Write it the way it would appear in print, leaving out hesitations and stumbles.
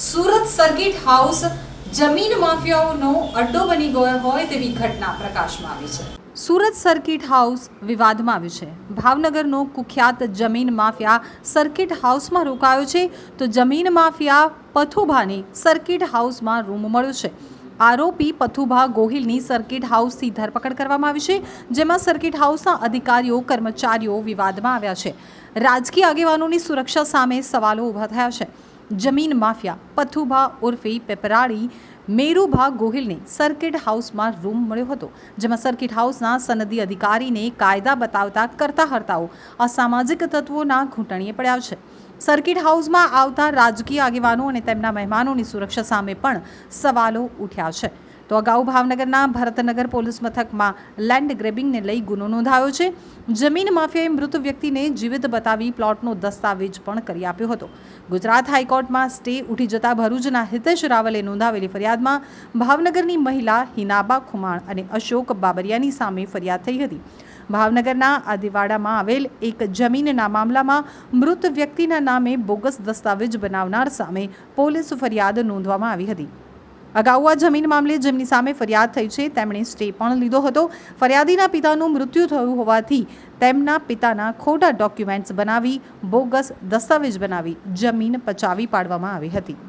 Surat circuit house જમીન માફિયાઓનો અડ્ડો બની ગયો હોય તેવી ઘટના પ્રકાશમાં આવી છે। સુરત સર્કિટ હાઉસ વિવાદમાં આવ્યું છે। ભાવનગરનો કુખ્યાત જમીન માફિયા સર્કિટ હાઉસમાં રોકાયો છે તો જમીન માફિયા પથુભાની સર્કિટ હાઉસમાં રૂમ મળ્યો છે। આરોપી પથુભા ગોહિલની સર્કિટ હાઉસથી ધરપકડ કરવામાં આવી છે, જેમાં સર્કિટ હાઉસના અધિકારીઓ કર્મચારીઓ વિવાદમાં આવ્યા છે। રાજકીય આગેવાનોની સુરક્ષા સામે સવાલો ઊભા થયા છે। જમીન માફિયા પથુભા ઉર્ફે પેપરાળી મેરુભા ગોહિલને સર્કિટ હાઉસમાં રૂમ મળ્યો હતો, જેમાં સર્કિટ હાઉસના સનદી અધિકારીને કાયદા બતાવતા કરતા હર્તાઓ અસામાજિક તત્વોના ઘૂંટણીએ પડ્યા છે। સર્કિટ હાઉસમાં આવતા રાજકીય આગેવાનો અને તેમના મહેમાનોની સુરક્ષા સામે પણ સવાલો ઉઠ્યા છે। તો અગાઉ ભાવનગરના ભરતનગર પોલીસ મથકમાં લેન્ડ ગ્રેબિંગને લઈ ગુનો નોંધાયો છે। જમીન માફિયાએ મૃત વ્યક્તિને જીવિત બતાવી પ્લોટનો દસ્તાવેજ પણ કરી આપ્યો હતો। ગુજરાત હાઈકોર્ટમાં સ્ટે ઉઠી જતા ભરૂચના હિતેશ રાવલે નોંધાવેલી ફરિયાદમાં ભાવનગરની મહિલા હિનાબા ખુમાણ અને અશોક બાબરિયાની સામે ફરિયાદ થઈ હતી। ભાવનગરના આદિવાડામાં આવેલ એક જમીનના મામલામાં મૃત વ્યક્તિના નામે બોગસ દસ્તાવેજ બનાવનાર સામે પોલીસ ફરિયાદ નોંધવામાં આવી હતી। અગાઉ આ જમીન મામલે જેમની સામે ફરિયાદ થઈ છે તેમણે સ્ટે પણ લીધો હતો। ફરિયાદીના પિતાનું મૃત્યુ થયું હોવાથી તેમના પિતાના ખોટા ડોક્યુમેન્ટ્સ બનાવી બોગસ દસ્તાવેજ બનાવી જમીન પચાવી પાડવામાં આવી હતી।